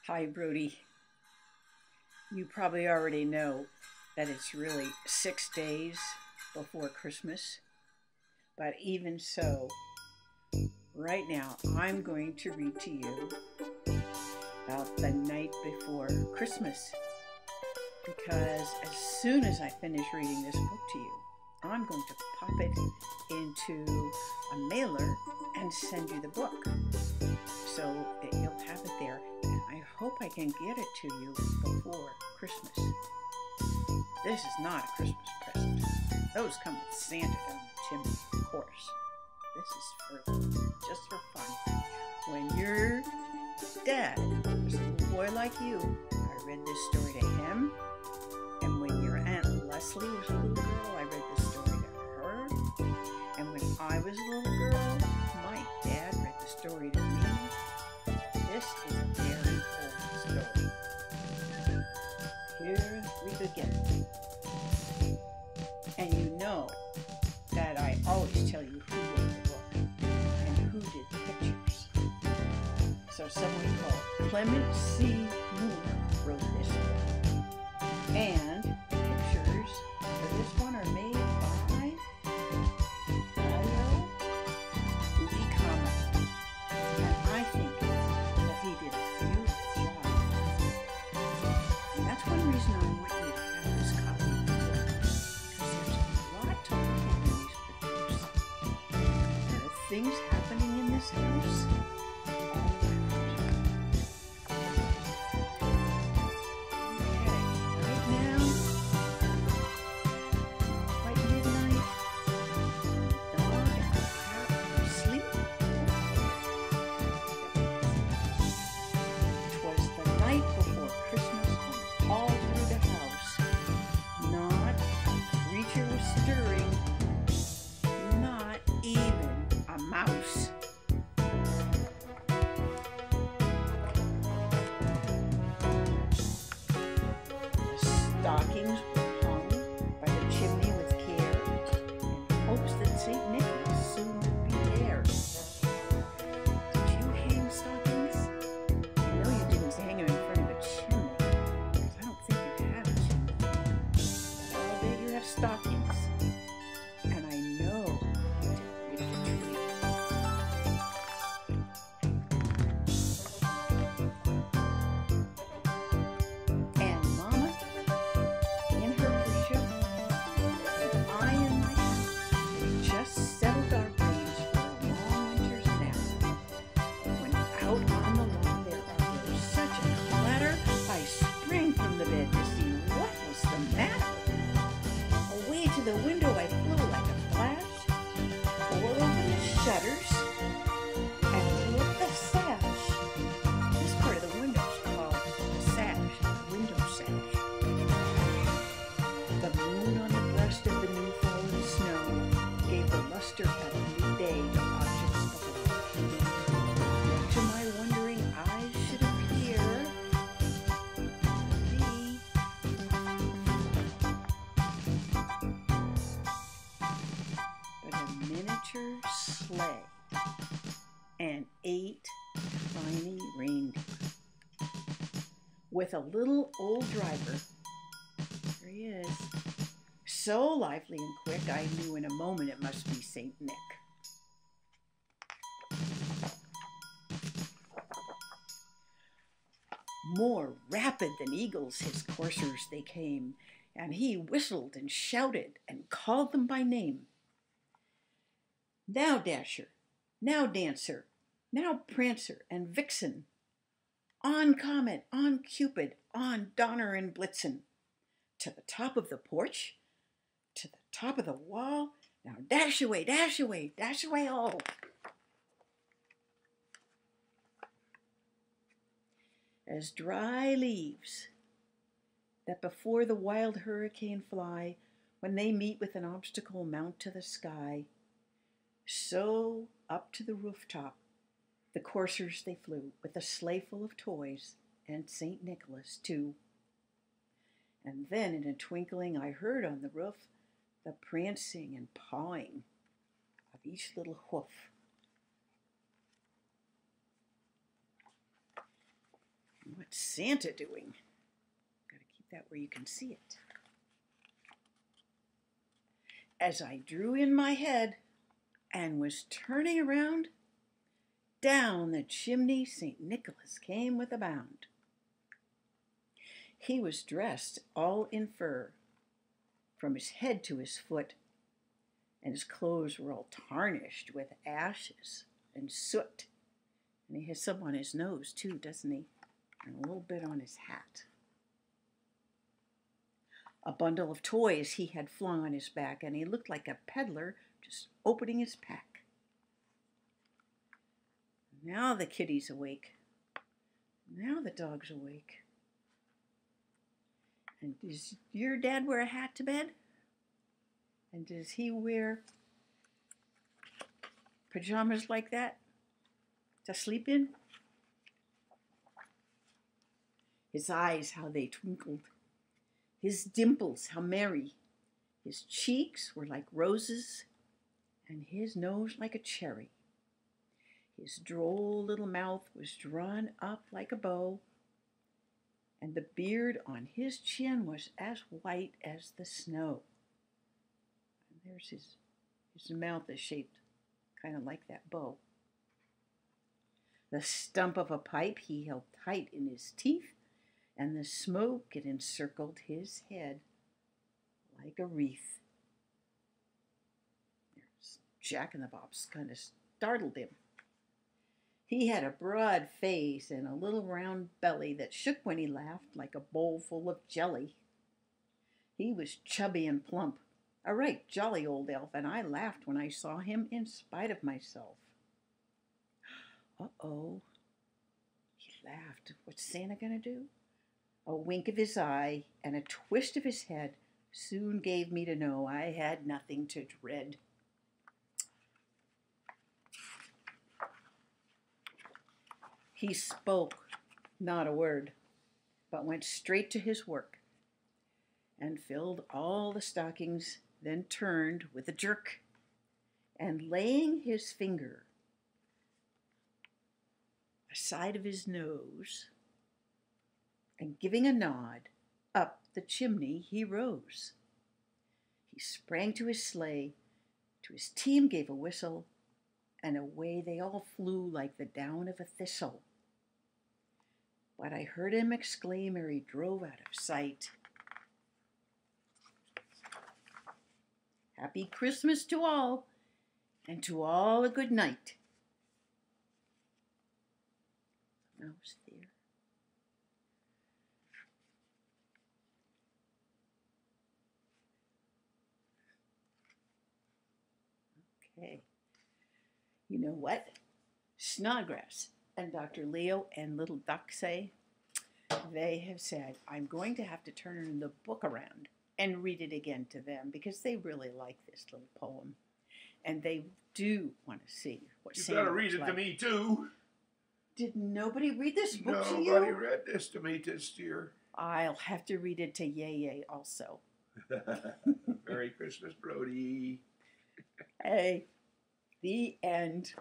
Hi, Brody. You probably already know that it's really 6 days before Christmas. But even so, right now, I'm going to read to you about the night before Christmas. Because as soon as I finish reading this book to you, I'm going to pop it into a mailer and send you the book so that you'll have it there. And I hope I can get it to you before Christmas. This is not a Christmas present. Those come with Santa down the chimney, of course. This is just for fun. When your dad was a little boy like you, I read this story to him. And when your Aunt Leslie was a little girl, I read this story to her. And when I was a little girl, my dad read the story to me. This is a very old story. Here we begin. And you know that I always tell you who wrote the book and who did the pictures. So someone called Clement C. Moore wrote this book. And the pictures for this one are made by Mario Ujikama. And I think that he did a beautiful job. And that's one reason I want you to have this copy of the book. Because there's a lot to look at in these pictures. There are things happening in this house. Mouse. The stockings were hung by the chimney with care in hopes that St. Nicholas soon would be there. Did you hang stockings? I know you didn't hang them in front of a chimney, because I don't think you have a chimney. But I'll bet you have stockings. And I know you did read the tree. The window I flew like a flash, tore open the shutters, and blew up the sash. This part of the window is called the sash, window sash. The moon on the breast of the new fallen snow gave the luster of a new day to objects below. What to my wondering eyes should appear be miniature sleigh and 8 tiny reindeer with a little old driver. There he is. So lively and quick, I knew in a moment it must be Saint Nick. More rapid than eagles his coursers they came, and he whistled and shouted and called them by name. Now Dasher, now Dancer, now Prancer and Vixen, on Comet, on Cupid, on Donner and Blitzen, to the top of the porch, to the top of the wall, now dash away, dash away, dash away all. As dry leaves that before the wild hurricane fly, when they meet with an obstacle mount to the sky, so up to the rooftop the coursers they flew, with a sleigh full of toys, and St. Nicholas too. And then in a twinkling I heard on the roof the prancing and pawing of each little hoof. What what's Santa doing? Got to keep that where you can see it. As I drew in my head and was turning around, down the chimney St. Nicholas came with a bound. He was dressed all in fur, from his head to his foot, and his clothes were all tarnished with ashes and soot. And he has some on his nose too, doesn't he? And a little bit on his hat. A bundle of toys he had flung on his back, and he looked like a peddler just opening his pack. Now the kitty's awake. Now the dog's awake. And does your dad wear a hat to bed? And does he wear pajamas like that to sleep in? His eyes, how they twinkled. His dimples, how merry. His cheeks were like roses, and his nose like a cherry. His droll little mouth was drawn up like a bow, and the beard on his chin was as white as the snow. And there's his mouth is shaped kind of like that bow. The stump of a pipe he held tight in his teeth, and the smoke it encircled his head like a wreath. There's Jack-in-the-Box kind of startled him. He had a broad face and a little round belly that shook when he laughed like a bowl full of jelly. He was chubby and plump, a right jolly old elf, and I laughed when I saw him in spite of myself. Uh-oh, he laughed. What's Santa gonna do? A wink of his eye and a twist of his head soon gave me to know I had nothing to dread. He spoke not a word, but went straight to his work and filled all the stockings, then turned with a jerk, and laying his finger aside of his nose and giving a nod, up the chimney he rose. He sprang to his sleigh, to his team gave a whistle, and away they all flew like the down of a thistle. But I heard him exclaim ere he drove out of sight, "Happy Christmas to all, and to all a good night." Mouse there. Okay. You know what? Snodgrass and Dr. Leo and Little Duck say, they have said, I'm going to have to turn the book around and read it again to them because they really like this little poem. And they do want to see what Santa better read it like. to me, too. Did nobody read this book to you? Nobody read this to me this year. I'll have to read it to Yay also. Merry Christmas, Brody. Hey, the end.